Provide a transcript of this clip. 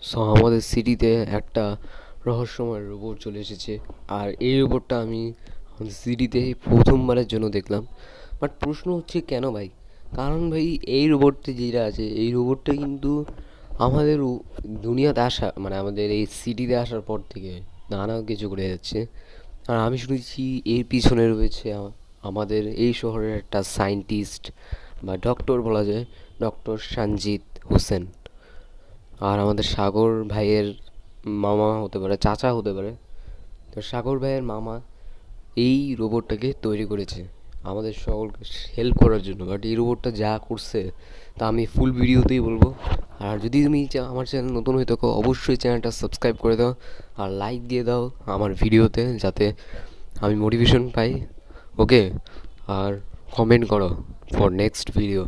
So আমাদের সিটিতে একটা রহস্যময় রোবট চলে এসেছে। আর এই রোবটটা আমি আমাদের সিটিতে প্রথমবারের জন্য দেখলাম। বাট প্রশ্ন হচ্ছে কেন ভাই? কারণ ভাই এই রোবটটা যেটা আছে এই রোবটটা কিন্তু আমাদের দুনিয়াতে আসা মানে আমাদের এই সিটিতে আসার পর থেকে নানা কিছু করে যাচ্ছে। আর আমি শুনেছি এর পিছনে রয়েছে আমাদের এই শহরের একটা সায়েন্টিস্ট বা ডক্টর বলা যায়, ডক্টর সঞ্জিত হোসেন। আর আমাদের সাগর ভাইয়ের মামা হতে পারে, চাচা হতে পারে। তো সাগর ভাইয়ের মামা এই রোবটটাকে তৈরি করেছে আমাদের সকলকে হেল্প করার জন্য। বাট এই রোবটটা যা করছে তা আমি ফুল ভিডিওতেই বলবো। আর যদি তুমি আমার চ্যানেল নতুন হয়ে থাকো অবশ্যই চ্যানেলটা সাবস্ক্রাইব করে দাও আর লাইক দিয়ে দাও আমার ভিডিওতে, যাতে আমি মোটিভেশন পাই। ওকে, আর কমেন্ট করো ফর নেক্সট ভিডিও।